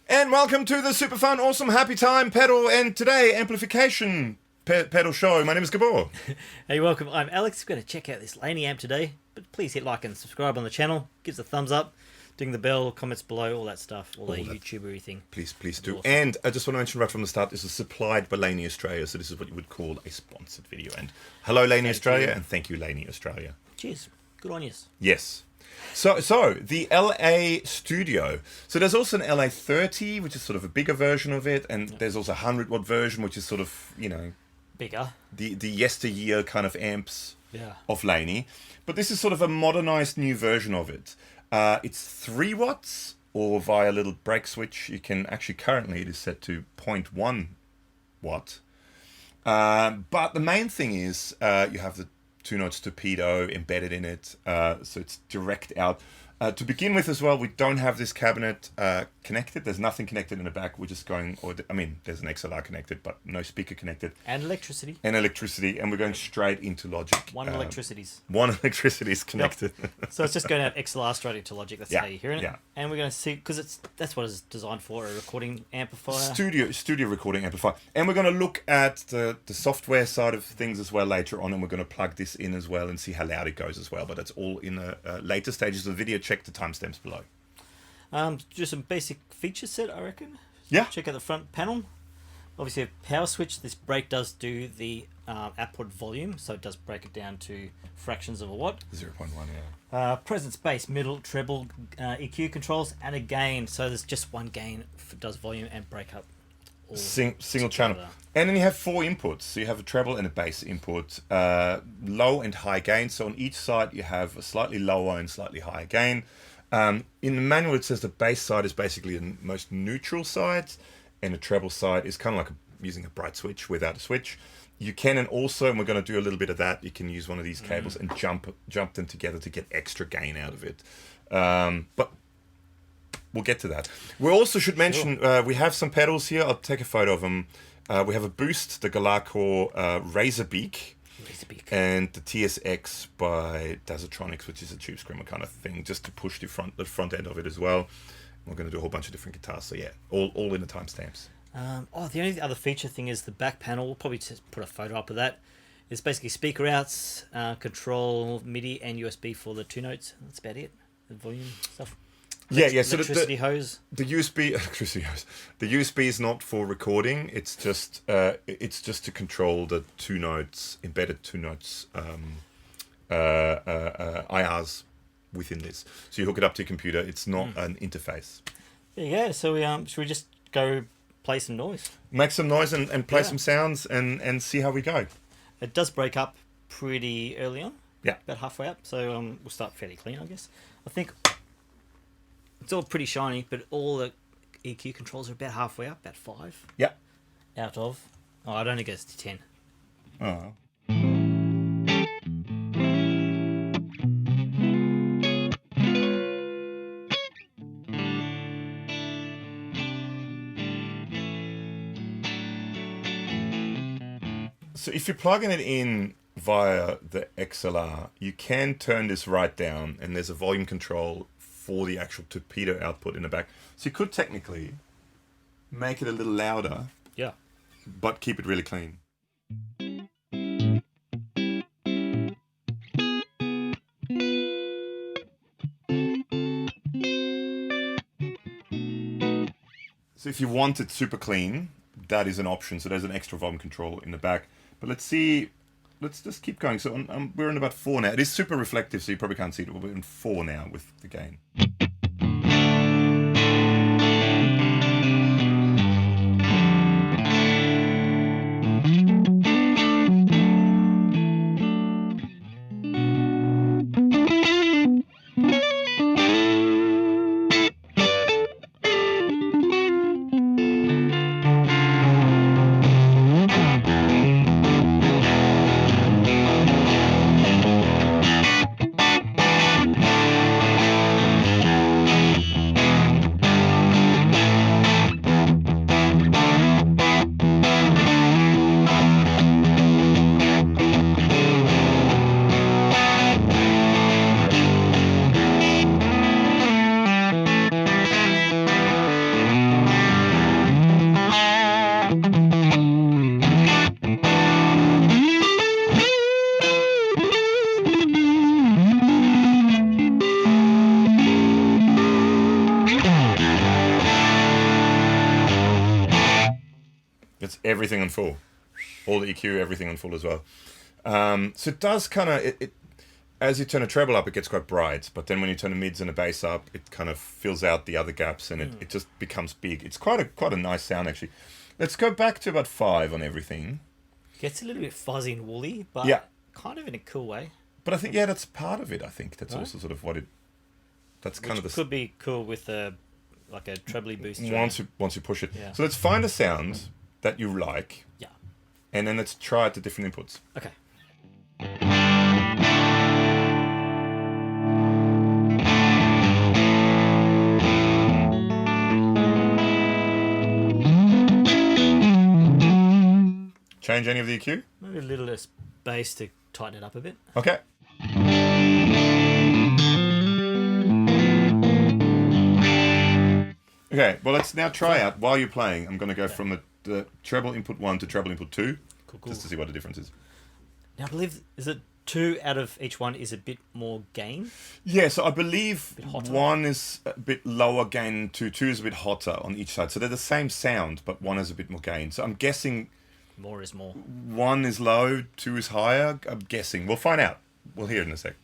And welcome to the super fun, awesome, happy time pedal and today amplification pedal show. My name is Gabor. Hey, welcome. I'm Alex. We're going to check out this Laney amp today, but please hit like and subscribe on the channel. Give us a thumbs up, ding the bell, comments below, all that stuff, all that YouTubery thing. Please do. Awesome. And I just want to mention right from the start, this is supplied by Laney Australia, so this is what you would call a sponsored video. And hello, Laney Australia, and thank you, Laney Australia. Cheers. Good on you. Yes. So the LA Studio. So there's also an LA 30, which is sort of a bigger version of it, and there's also a 100-watt version, which is sort of, you know, bigger. The yesteryear kind of amps of Laney. But this is sort of a modernized new version of it. It's 3 watts, or via a little brake switch. You can actually, currently it is set to 0.1 watt. But the main thing is you have the 2 notes Torpedo embedded in it, so it's direct out. To begin with as well, we don't have this cabinet connected. There's nothing connected in the back. We're just going, there's an XLR connected, but no speaker connected. And electricity. And we're going straight into Logic. One electricity's connected. Yep. So it's just going out XLR straight into Logic. That's how you're hearing it. Yeah. And we're going to see, because that's what it's designed for, a recording amplifier. Studio recording amplifier. And we're going to look at the software side of things as well later on, and we're going to plug this in as well and see how loud it goes as well. But that's all in the later stages of the video. Check the timestamps below. Just some basic feature set, I reckon. Yeah. Check out the front panel. Obviously a power switch. This brake does do the output volume, so it does break it down to fractions of a watt. 0.1, yeah. Presence, bass, middle, treble, EQ controls, and a gain. So there's just one gain that does volume and break up. Single channel. And then you have 4 inputs. So you have a treble and a bass input, low and high gain. So on each side you have a slightly lower and slightly higher gain. In the manual it says the bass side is basically the most neutral side, and the treble side is kind of like using a bright switch without a switch. You can, and also, and we're going to do a little bit of that, you can use one of these cables and jump them together to get extra gain out of it. But we'll get to that. We also should mention, we have some pedals here. I'll take a photo of them. We have a Boost, the Galarcore Razorbeak, and the TSX by Dazatronics, which is a tube screamer kind of thing, just to push the front end of it as well. We're going to do a whole bunch of different guitars, so yeah, all in the timestamps. The only other feature thing is the back panel. We'll probably just put a photo up of that. It's basically speaker outs, control, MIDI, and USB for the 2 notes. That's about it. The volume stuff. So electricity hose. The USB is not for recording. It's just to control the 2 notes, embedded 2 notes, IRs within this. So you hook it up to your computer. It's not an interface. There you go. So should we just go play some noise? Make some noise and play some sounds and see how we go. It does break up pretty early on. Yeah. About halfway up. So we'll start fairly clean, I guess. I think it's all pretty shiny, but all the EQ controls are about halfway up, about 5. Yeah. Out of. Oh, it only goes to 10. Oh. So if you're plugging it in via the XLR, you can turn this right down, and there's a volume control for the actual Torpedo output in the back. So you could technically make it a little louder, but keep it really clean. So if you want it super clean, that is an option. So there's an extra volume control in the back. But let's just keep going. So we're on about 4 now. It is super reflective, so you probably can't see it. We're in 4 now with the gain. everything on full. All the EQ, everything on full as well. So it does kind of... It as you turn a treble up, it gets quite bright. But then when you turn the mids and the bass up, it kind of fills out the other gaps and it just becomes big. It's quite a nice sound, actually. Let's go back to about 5 on everything. Gets a little bit fuzzy and woolly, but kind of in a cool way. But I think, that's part of it, I think. That's also sort of what it... That's kind of the... could be cool with like a trebly boost. Once you push it. Yeah. So let's find a sound that you like. Yeah. And then let's try it to different inputs. Okay. Change any of the EQ? Maybe a little less bass to tighten it up a bit. Okay. Okay, well, let's now try out, while you're playing, I'm going to go from the treble input 1 to treble input 2, Cool. just to see what the difference is. Now, I believe, is it 2 out of each one is a bit more gain? Yeah, so I believe 1 is a bit lower gain, 2 is a bit hotter on each side. So they're the same sound, but 1 is a bit more gain. So I'm guessing... More is more. 1 is low, 2 is higher. I'm guessing. We'll find out. We'll hear it in a sec.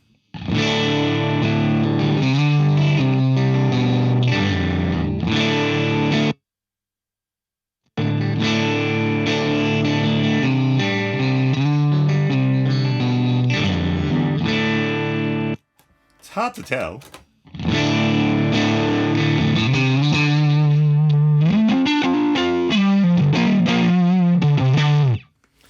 It's hard to tell.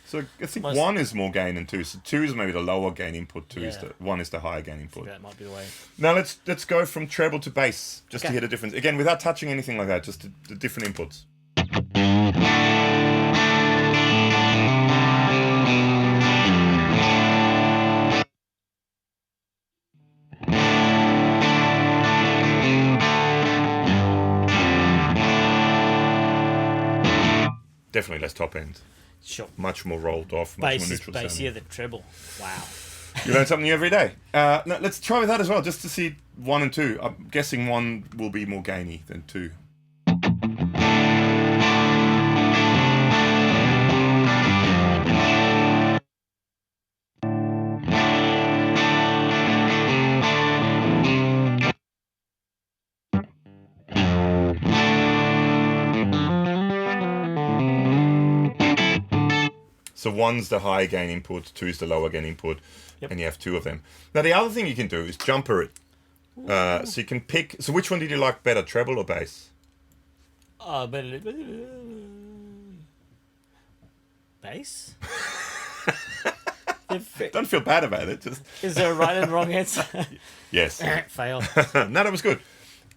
So I think 1 is more gain than 2. So 2 is maybe the lower gain input. 1 is the higher gain input. That might be the way. Now let's go from treble to bass just to hear the difference. Again, without touching anything like that, just the different inputs. Definitely less top end. Sure. Much more rolled off, much more neutral sounding. Bassier than treble. Wow. You learn something new every day. Now, let's try with that as well, just to see 1 and 2. I'm guessing 1 will be more gainy than 2. So 1's the high gain input, 2's the lower gain input, and you have 2 of them. Now the other thing you can do is jumper it. So you can pick... So which one did you like better, treble or bass? Bass? Don't feel bad about it. Just... Is there a right and wrong answer? Yes. Fail. No, that was good.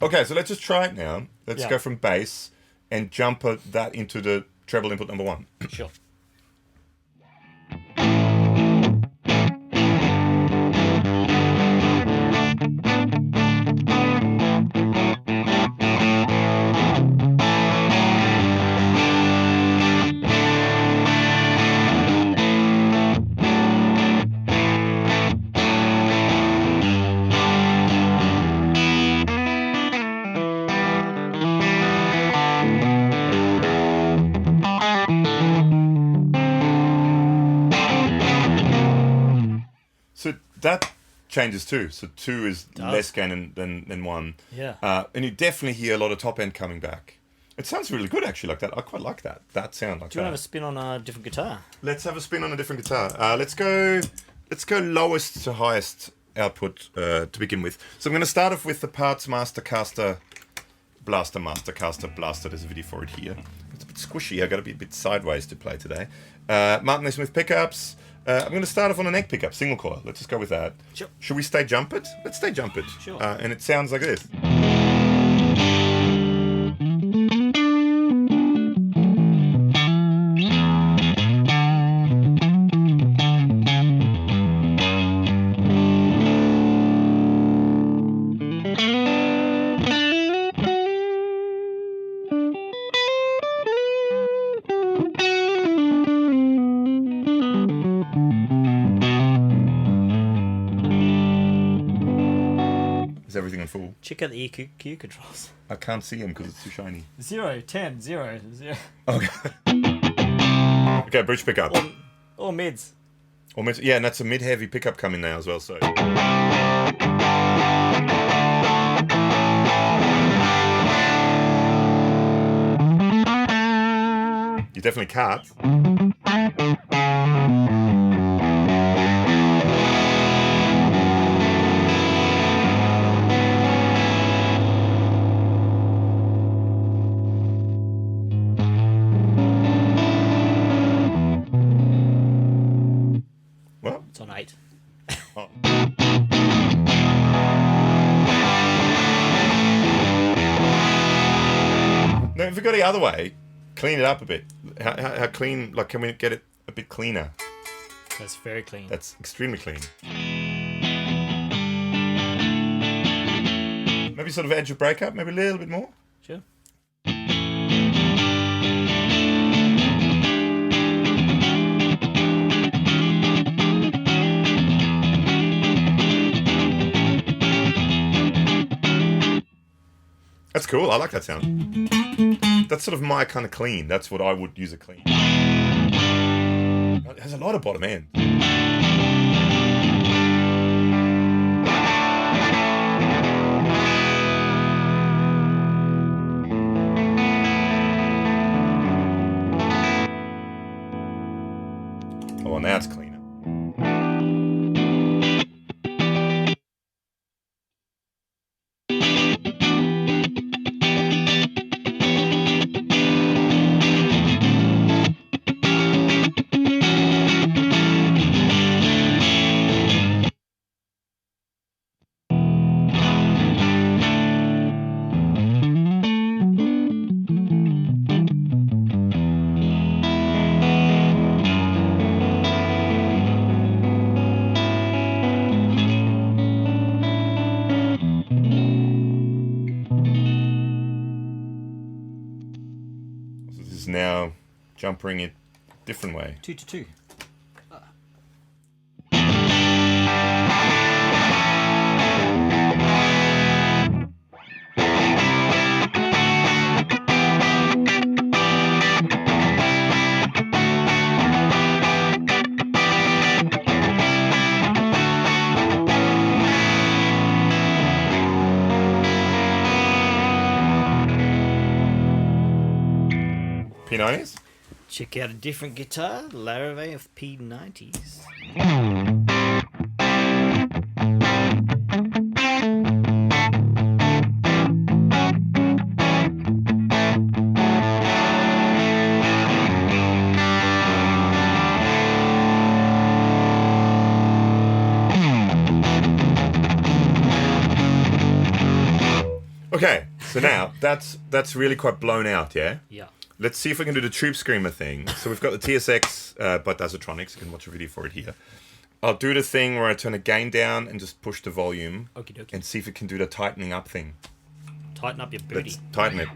Okay, so let's just try it now. Let's go from bass and jumper that into the treble input number 1. Sure. That changes too. So 2 is less gain than 1. Yeah. And you definitely hear a lot of top end coming back. It sounds really good actually like that. I quite like that. That sound like that. Do you want to have a spin on a different guitar? Let's have a spin on a different guitar. Let's go lowest to highest output to begin with. So I'm going to start off with the PartsMasterCaster Blaster. There's a video for it here. It's a bit squishy. I got to be a bit sideways to play today. Martin A. Smith pickups. I'm going to start off on a neck pickup, single coil. Let's just go with that. Sure. Should we stay jump it? Let's stay jump it. Sure. And it sounds like this. Everything on full. Check out the EQ controls. I can't see them because it's too shiny. 0, 10, 0, 0. Okay. Okay, bridge pickup. Or mids. Or mid, yeah, and that's a mid-heavy pickup coming now as well. So you definitely can't. Well, It's on 8. oh. No, if we go the other way, clean it up a bit. How clean? Like, can we get it a bit cleaner? That's very clean. That's extremely clean. Maybe sort of edge of breakup, maybe a little bit more. Sure. That's cool. I like that sound. That's sort of my kind of clean. That's what I would use a clean. It has a lot of bottom end. Oh, well, now it's cleaner. Now jumpering it a different way. 2 to 2. P90s? Check out a different guitar, Larrivee of P90s. Okay, so now that's really quite blown out, yeah? Yeah. Let's see if we can do the Tube Screamer thing. So we've got the TSX by Dazatronics. You can watch a video for it here. I'll do the thing where I turn the gain down and just push the volume. Okie dokie. And see if it can do the tightening up thing. Tighten up your booty. Let's tighten it.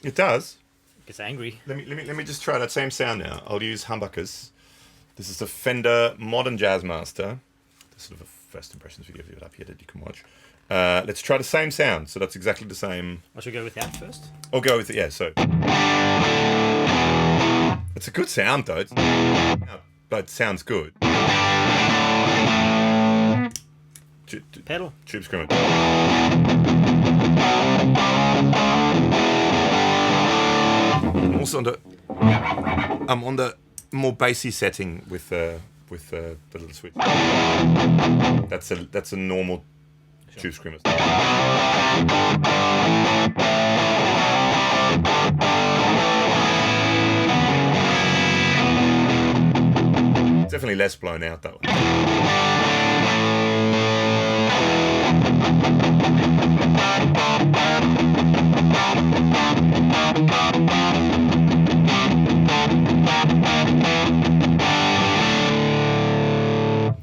It does. Gets angry. Let me just try that same sound now. I'll use humbuckers. This is the Fender Modern Jazzmaster. There's sort of a first impressions video of it up here that you can watch. Let's try the same sound. So that's exactly the same. I should go with that first. I'll go with it. Yeah. So it's a good sound though. But it sounds good. Pedal. Tube Screamer. I'm also I'm on the more bassy setting with the little switch. That's a normal Tube Screamer. Definitely less blown out that way.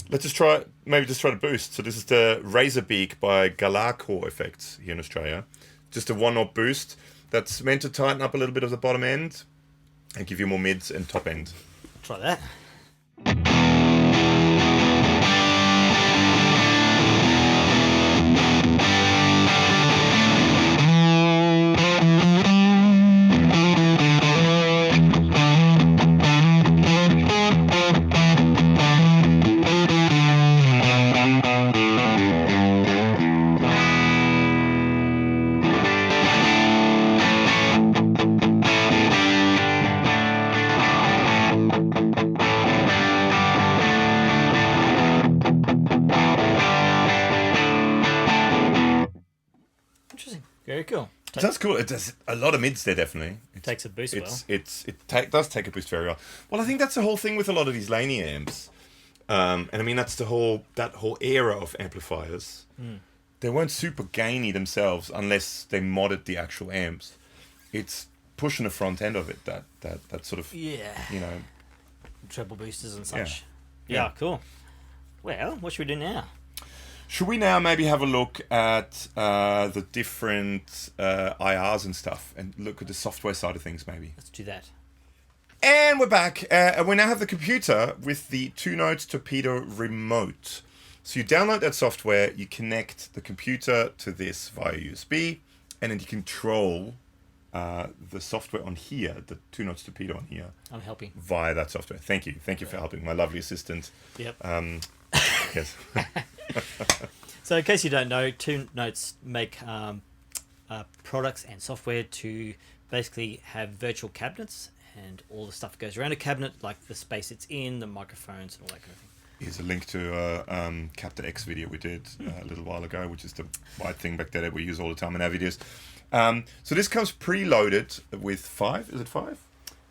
Let's just try to boost. So this is the Razorbeak by Gabor Effects here in Australia. Just a 1-knot boost that's meant to tighten up a little bit of the bottom end and give you more mids and top end. Try that. Very cool. That's cool. It does a lot of mids there, definitely. It takes a boost well. It does take a boost very well. Well, I think that's the whole thing with a lot of these Laney amps. And I mean, that's that whole era of amplifiers. They weren't super gainy themselves unless they modded the actual amps. It's pushing the front end of it, that sort of, you know... treble boosters and such. Yeah, cool. Well, what should we do now? Should we now maybe have a look at the different IRs and stuff and look at the software side of things maybe? Let's do that. And we're back. We now have the computer with the 2-note Torpedo remote. So you download that software, you connect the computer to this via USB, and then you control the software on here, the 2-note Torpedo on here. I'm helping. Via that software. Thank you. Thank you for helping, my lovely assistant. Yep. Yes. So in case you don't know, 2-notes make products and software to basically have virtual cabinets, and all the stuff that goes around a cabinet, like the space it's in, the microphones and all that kind of thing. Here's a link to a Capta X video we did a little while ago, which is the white thing back there that we use all the time in our videos. So this comes preloaded with 5. Is it 5?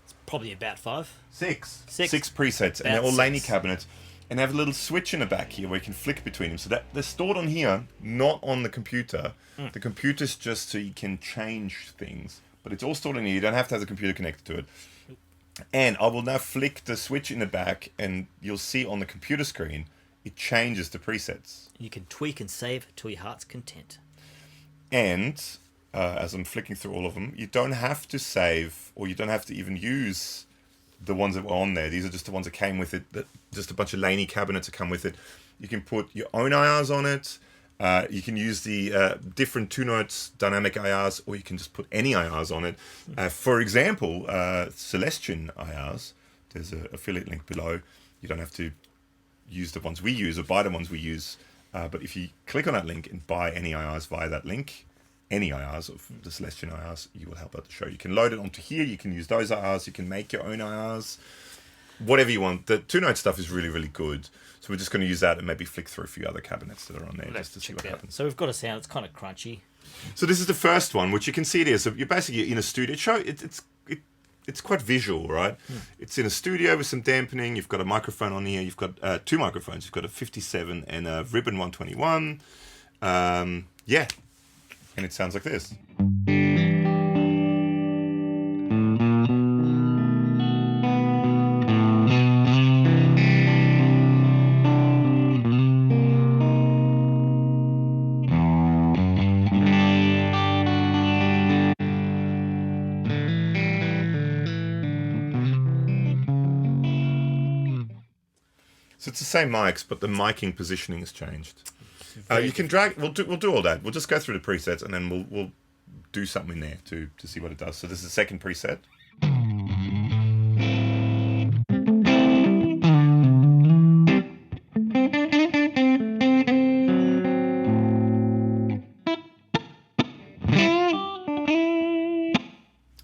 It's probably about 5. 6. Six. 6 presets, and they're all Laney cabinets. And they have a little switch in the back here where you can flick between them. So that they're stored on here, not on the computer. The computer's just so you can change things. But it's all stored in here. You don't have to have the computer connected to it. And I will now flick the switch in the back, and you'll see on the computer screen, it changes the presets. You can tweak and save to your heart's content. And as I'm flicking through all of them, you don't have to save, or you don't have to even use the ones that were on there. These are just the ones that came with it, just a bunch of Laney cabinets that come with it. You can put your own IRs on it. You can use the different 2-notes dynamic IRs, or you can just put any IRs on it. For example, Celestion IRs, there's an affiliate link below. You don't have to use the ones we use or buy the ones we use. But if you click on that link and buy any IRs via that link, any IRs of the Celestion IRs, you will help out the show. You can load it onto here. You can use those IRs. You can make your own IRs. Whatever you want. The 2-note stuff is really, really good. So we're just going to use that and maybe flick through a few other cabinets that are on there just to see what happens. So we've got a sound. It's kind of crunchy. So this is the first one, which you can see it here. So you're basically in a studio. It's quite visual, right? It's in a studio with some dampening. You've got a microphone on here. You've got 2 microphones. You've got a 57 and a Ribbon 121. Yeah. And it sounds like this. So it's the same mics, but the miking positioning has changed. You can drag. We'll do all that. We'll just go through the presets, and then we'll do something in there to see what it does. So this is the second preset.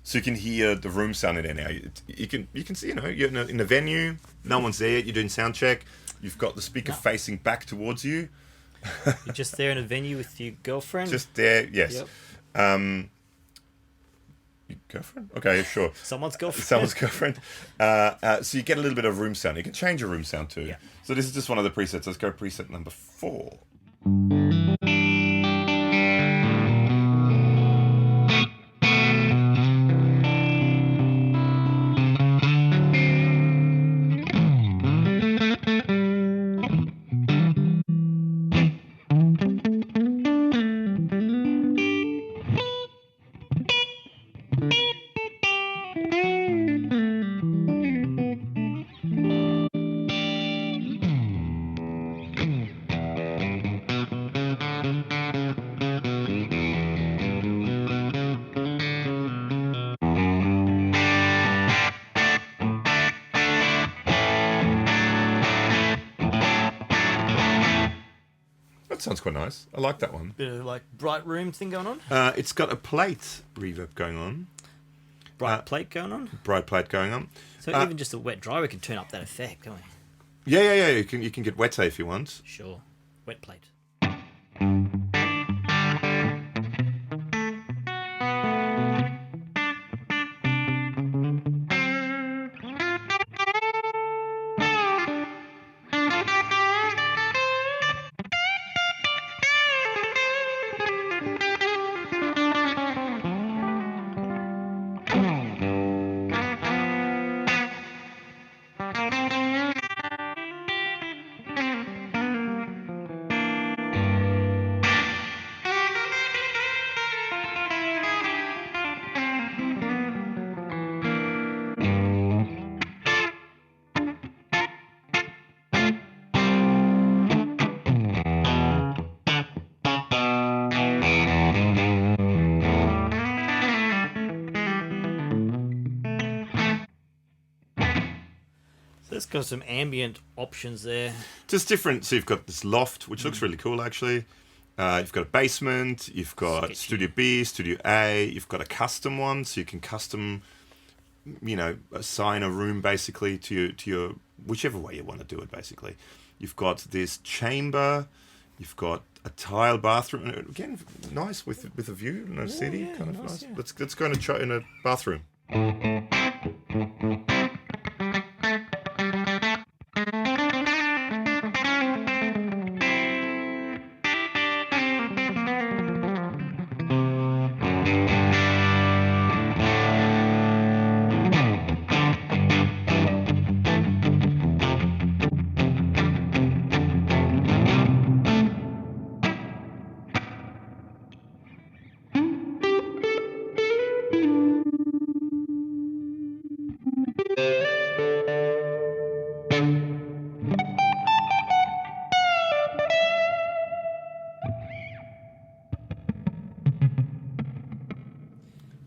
So you can hear the room sound in there now. You can see, you're in a venue, no one's there yet, you're doing sound check, you've got the speaker facing back towards you. You're just there in a venue with your girlfriend? Just there, yes. Yep. Your girlfriend? Okay, sure. Someone's girlfriend. Someone's girlfriend. So you get a little bit of room sound. You can change your room sound too. Yeah. So this is just one of the presets. Let's go preset number 4. That sounds quite nice. I like that one. Bit of like bright room thing going on. It's got a plate reverb going on. Bright plate going on. Bright plate going on. So even just a wet dry, we can turn up that effect, can't we? Yeah. You can get wet if you want. Sure. Wet plate. It's got some ambient options there. Just different. So you've got this loft, which looks really cool, actually. You've got a basement. You've got Sketchy. Studio B, Studio A. You've got a custom one, so you can custom, assign a room basically to your whichever way you want to do it. Basically, you've got this chamber. You've got a tile bathroom. And again, nice with a view and a city, kind of nice. Yeah. Let's go in a bathroom.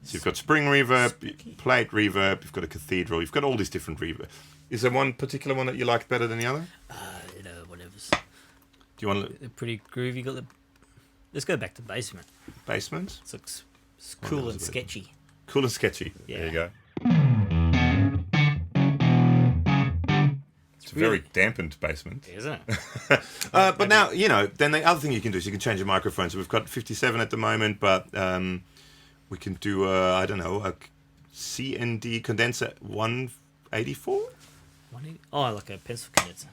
So you've got spring reverb, plate reverb, you've got a cathedral, you've got all these different reverb. Is there one particular one that you like better than the other? Whatever's. Do you want to They're pretty groovy. Let's go back to basement. basement? It looks cool and sketchy. Cool and sketchy. Yeah. There you go. It's a very dampened basement. Isn't it? But now, then the other thing you can do is you can change your microphone. So we've got 57 at the moment, but we can do, a CND condenser 184? Oh, like a pencil condenser.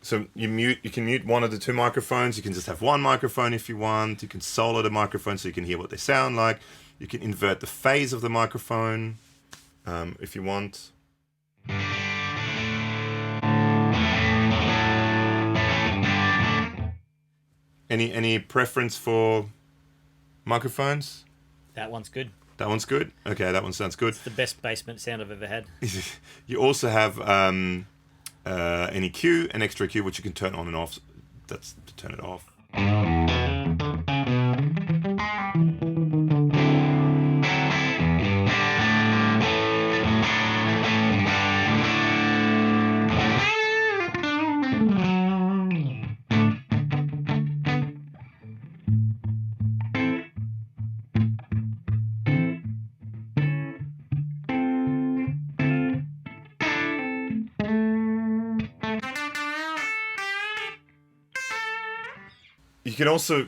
So you can mute one of the two microphones. You can just have one microphone if you want. You can solo the microphone so you can hear what they sound like. You can invert the phase of the microphone if you want. Any preference for microphones? That one's good. That one's good? Okay, that one sounds good. It's the best basement sound I've ever had. You also have an EQ, an extra EQ, which you can turn on and off. That's to turn it off.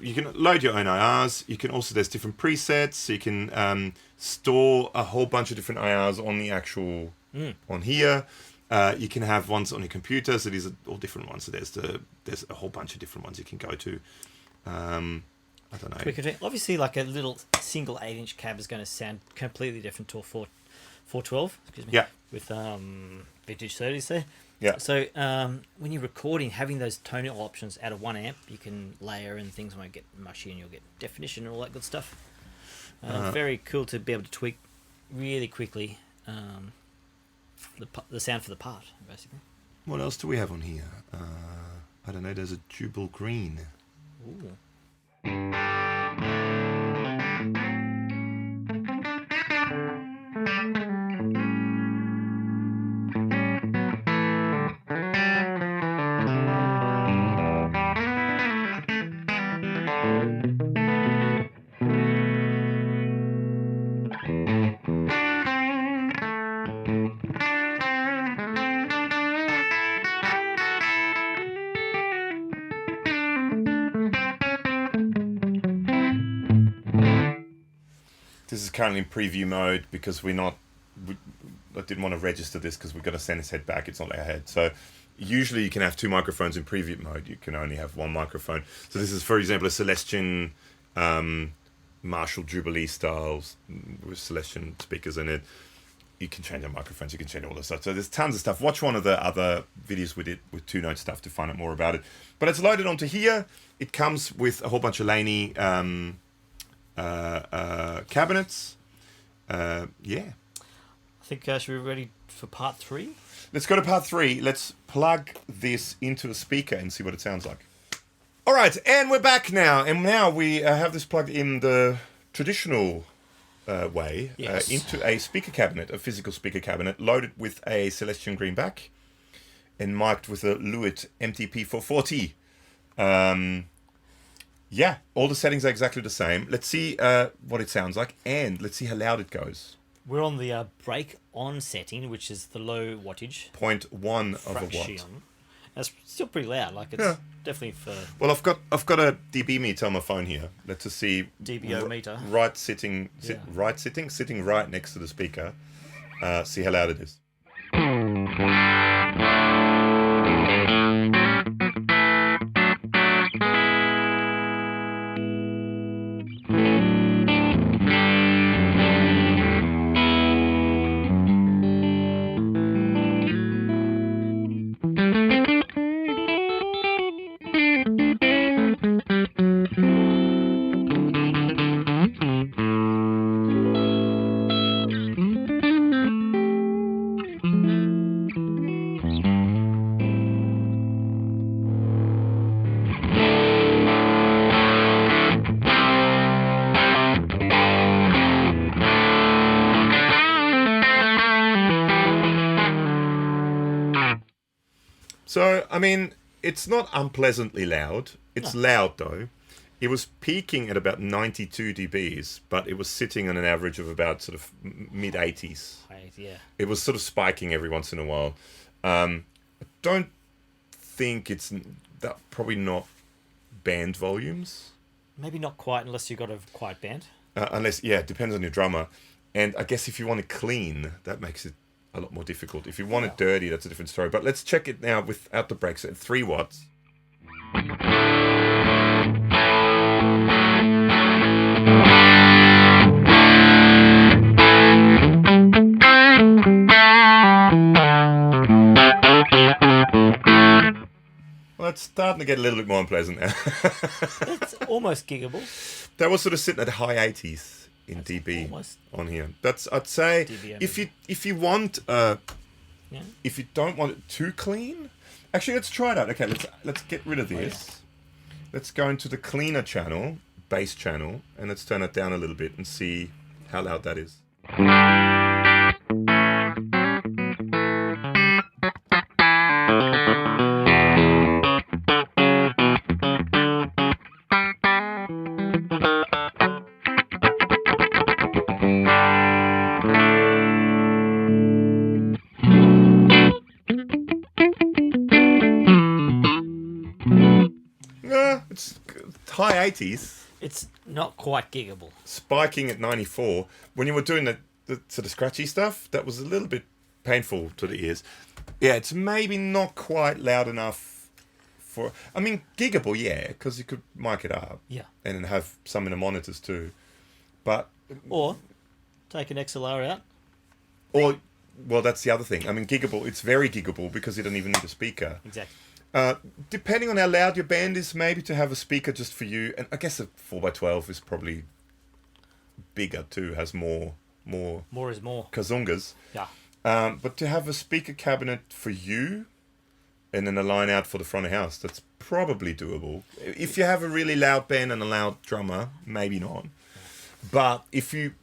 You can load your own IRs. You can also, there's different presets. So you can store a whole bunch of different IRs on the actual on here. You can have ones on your computer. So these are all different ones. So there's a whole bunch of different ones you can go to. I don't know. Obviously, like a little single 8-inch cab is going to sound completely different to a 412. Excuse me. Yeah. With vintage 30s there. Yeah. So when you're recording, having those tonal options out of one amp, you can layer and things won't get mushy and you'll get definition and all that good stuff. Very cool to be able to tweak really quickly the sound for the part, basically. What else do we have on here? I don't know. There's a Jubal Green. Ooh. This is currently in preview mode because I didn't want to register this because we've got to send this head back. It's not our head. So usually you can have two microphones in preview mode. You can only have one microphone. So this is, for example, a Celestion Marshall Jubilee styles with Celestion speakers in it. You can change the microphones. You can change all this stuff. So there's tons of stuff. Watch one of the other videos we did with two-note stuff to find out more about it. But it's loaded onto here. It comes with a whole bunch of Laney cabinets. Yeah. I think should we be ready for part 3? Let's go to part 3. Let's plug this into a speaker and see what it sounds like. All right, and we're back now. And now we have this plugged in the traditional way into a speaker cabinet, a physical speaker cabinet, loaded with a Celestion greenback and mic'd with a LEWITT MTP440. Yeah, all the settings are exactly the same. Let's see what it sounds like, and let's see how loud it goes. We're on the break on setting, which is the low wattage. 0.1 of a watt. That's still pretty loud. Like it's definitely for. Well, I've got a dB meter on my phone here. Let's just see. dBo meter. Sitting right next to the speaker. See how loud it is. So, I mean, it's not unpleasantly loud. It's loud, though. It was peaking at about 92 dBs, but it was sitting on an average of about sort of mid-80s. Yeah. It was sort of spiking every once in a while. I don't think it's that, probably not band volumes. Maybe not quite, unless you've got a quiet band. It depends on your drummer. And I guess if you want it clean, that makes it a lot more difficult. If you want it dirty, that's a different story. But let's check it now without the breaks at 3 watts. Well, it's starting to get a little bit more unpleasant now. It's almost giggable. That was sort of sitting at high 80s. In dB on here. That's, I'd say, if you want if you don't want it too clean, actually let's try it out. Okay, let's get rid of this. Let's go into the cleaner channel, bass channel, and let's turn it down a little bit and see how loud that is. It's high 80s. It's not quite giggable. Spiking at 94. When you were doing the sort of scratchy stuff, that was a little bit painful to the ears. Yeah, it's maybe not quite loud enough for... I mean, giggable, yeah, because you could mic it up. Yeah. And then have some in the monitors too. But... Or take an XLR out. Or well, that's the other thing. I mean, giggable. It's very giggable because you don't even need a speaker. Exactly. Depending on how loud your band is, maybe to have a speaker just for you. And I guess a 4x12 is probably bigger too. Has more is more. kazungas. Yeah. But to have a speaker cabinet for you, and then a line out for the front of house, that's probably doable. If you have a really loud band and a loud drummer, maybe not. But if you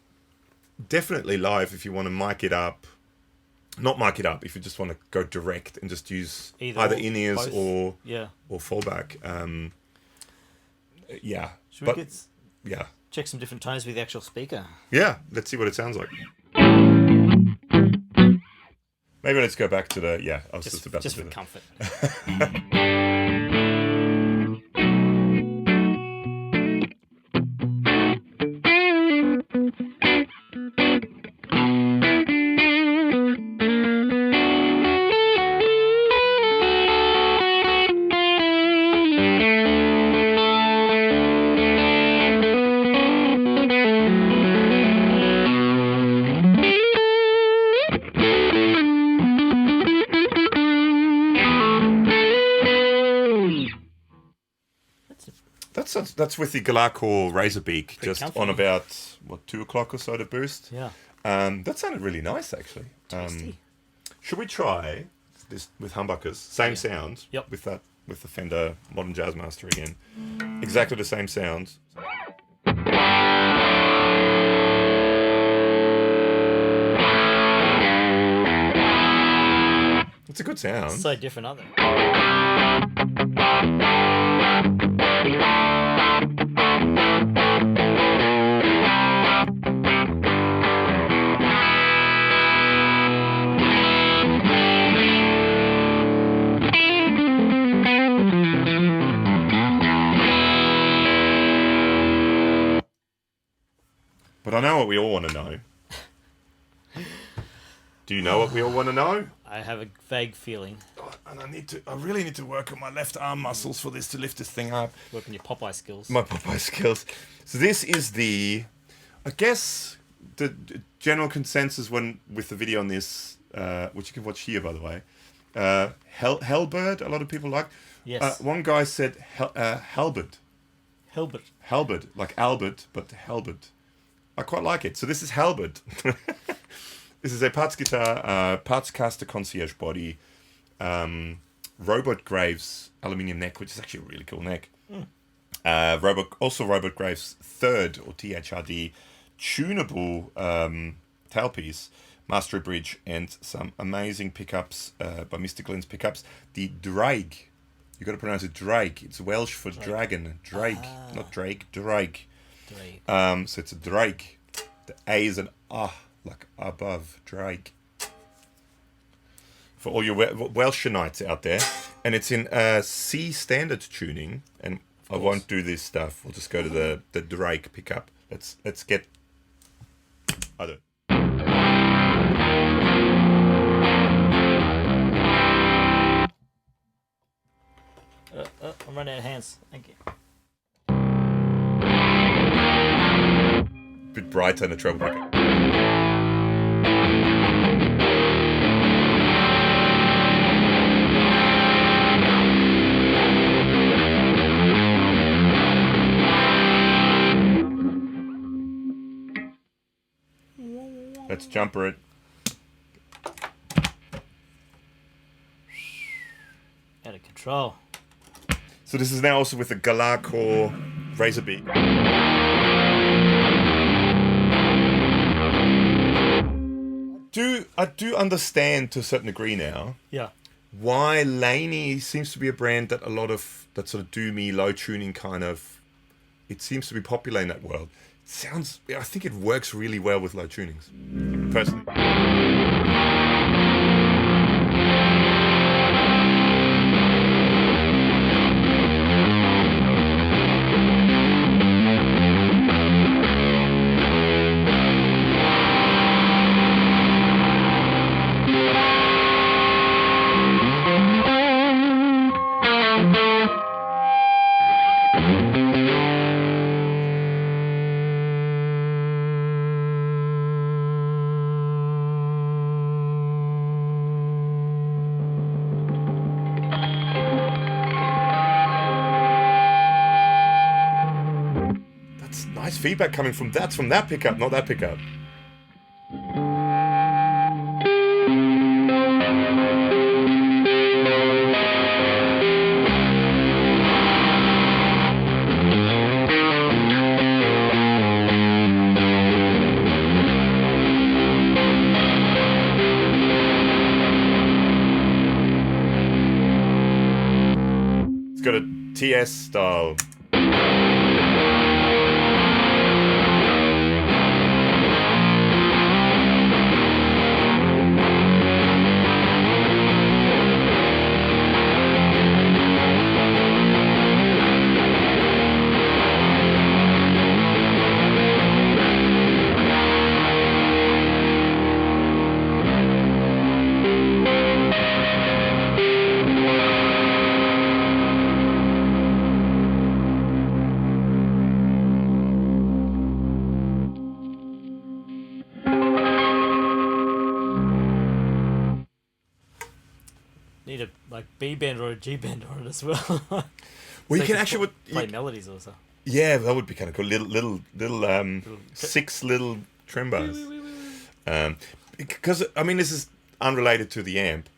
definitely live, if you want to mic it up, not mic it up, if you just want to go direct and just use either in-ears or fallback. Yeah. Should we yeah. check some different tones with the actual speaker? Yeah, let's see what it sounds like. Maybe let's go back to the... Yeah, I was just about to do that. Just for comfort. That's with the Galar-Core Razorbeak, Pretty just comfy. on about, 2 o'clock or so to boost. Yeah. That sounded really nice, actually. Should we try this with humbuckers? Same sound. Yep. With the Fender Modern Jazzmaster again. Exactly the same sound. It's a good sound. So different, aren't they? But I know what we all want to know. Do you know what we all want to know? I have a vague feeling. And I really need to work on my left arm muscles for this to lift this thing up. Work on your Popeye skills. My Popeye skills. So this is I guess, the general consensus with the video on this, which you can watch here, by the way. Halberd, a lot of people like. Yes. One guy said Halberd. Halberd. Halberd, like Albert, but Halberd. I quite like it. So this is Halberd. This is a parts guitar, PartsCaster concierge body, Robert Graves aluminium neck, which is actually a really cool neck. Robert Graves third, or THRD, tunable tailpiece, mastery bridge, and some amazing pickups by Mr. Glenn's pickups. The Drake, you got to pronounce it Drake. It's Welsh for dragon. Drake, not Drake. Drake. So it's a Drake. The A is an like above Drake. For all your Welshanites out there, and it's in C standard tuning. And I won't do this stuff. We'll just go to the Drake pickup. Let's get. I do. I'm running out of hands. Thank you. Bit brighter in the treble pickup. Let's jumper it. Out of control. So this is now also with the Galar-Core Razorbeak. I do understand to a certain degree now. Yeah. Why Laney seems to be a brand that a lot of that sort of doomy, low tuning kind of, it seems to be popular in that world. I think it works really well with low tunings, personally. feedback coming from that pickup, not that pickup. It's got a TS style. Need a like B bend or a G bend on it as well. Well, you can actually play melodies also. Yeah, that would be kind of cool. Little 6 little trembos. Because I mean, this is unrelated to the amp.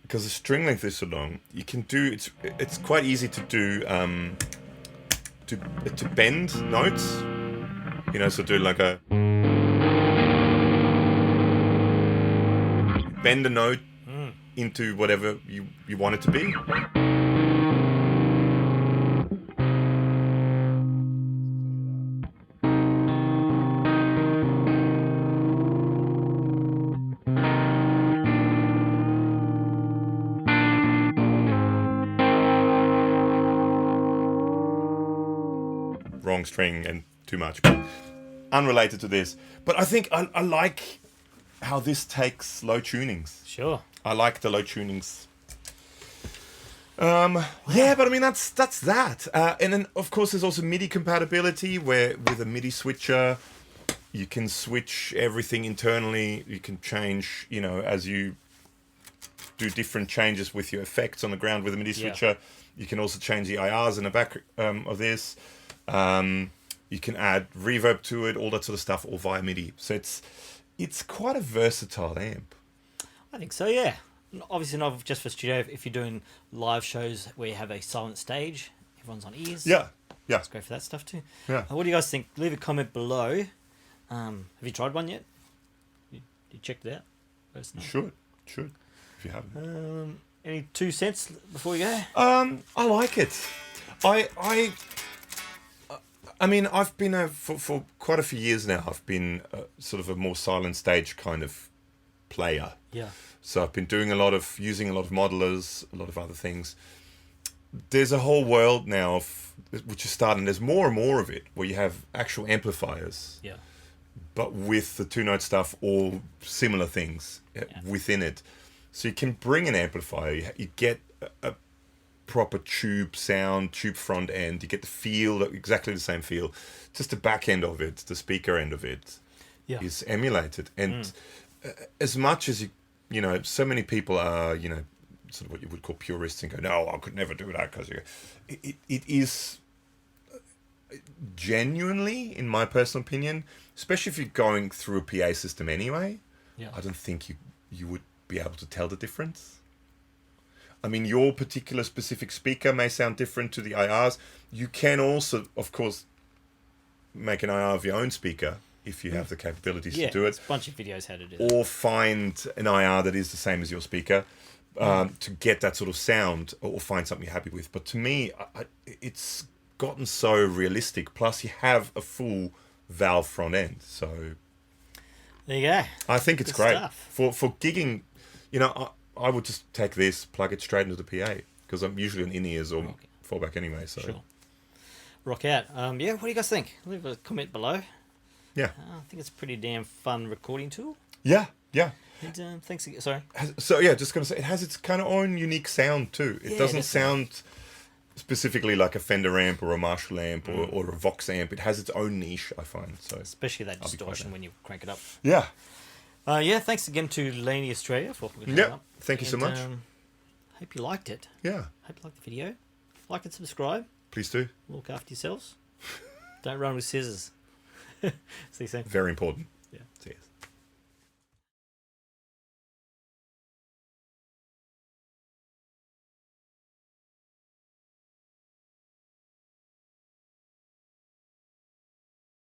Because the string length is so long, you can do it's quite easy to do to bend notes. You know, so do like a bend a note into whatever you want it to be. Wrong string and too much. But unrelated to this. But I think I like how this takes low tunings. Sure. I like the low tunings. Yeah, but I mean that's that. And then of course there's also MIDI compatibility, where with a MIDI switcher you can switch everything internally. You can change, you know, as you do different changes with your effects on the ground with a MIDI switcher. You can also change the IRs in the back of this. You can add reverb to it, all that sort of stuff, all via MIDI. So it's quite a versatile amp. I think so, yeah. Obviously not just for studio. If you're doing live shows where you have a silent stage, everyone's on ears. Yeah. It's great for that stuff too. Yeah. What do you guys think? Leave a comment below. Have you tried one yet? You checked it out? Personally? Should. If you haven't. Any 2 cents before you go? I like it. I mean, I've been for quite a few years now. I've been sort of a more silent stage kind of player. Yeah. So I've been using a lot of modelers, a lot of other things. There's a whole world now which is starting. There's more and more of it where you have actual amplifiers. Yeah. But with the 2-note stuff, all similar things within it. So you can bring an amplifier. You get a proper tube sound, tube front end. You get the feel, exactly the same feel. Just the back end of it, the speaker end of it, is emulated. And as much as you know, so many people are, you know, sort of what you would call purists and go, no, I could never do that because it is genuinely, in my personal opinion, especially if you're going through a PA system anyway. Yeah. I don't think you would be able to tell the difference. I mean, your particular specific speaker may sound different to the IRs. You can also, of course, make an IR of your own speaker if you have the capabilities to do it. There's a bunch of videos how to do that. Or find an IR that is the same as your speaker to get that sort of sound, or find something you're happy with. But to me, it's gotten so realistic. Plus, you have a full valve front end. So there you go. I think it's Good great. stuff. For gigging. You know, I would just take this, plug it straight into the PA, because I'm usually on in-ears or fallback anyway. So Sure. Rock out. Yeah, what do you guys think? Leave a comment below. Yeah. I think it's a pretty damn fun recording tool. Yeah. And thanks again. Sorry. So yeah, just gonna say, it has its kind of own unique sound too. It doesn't sound specifically like a Fender amp or a Marshall amp or a Vox amp. It has its own niche, I find. So especially that distortion when you crank it up. Yeah. Thanks again to Laney Australia for hooking it Yeah. up. Thank you so much. Hope you liked it. Yeah. Hope you liked the video. Like and subscribe. Please do. Look after yourselves. Don't run with scissors. See you soon. Very important. Yeah. Cheers.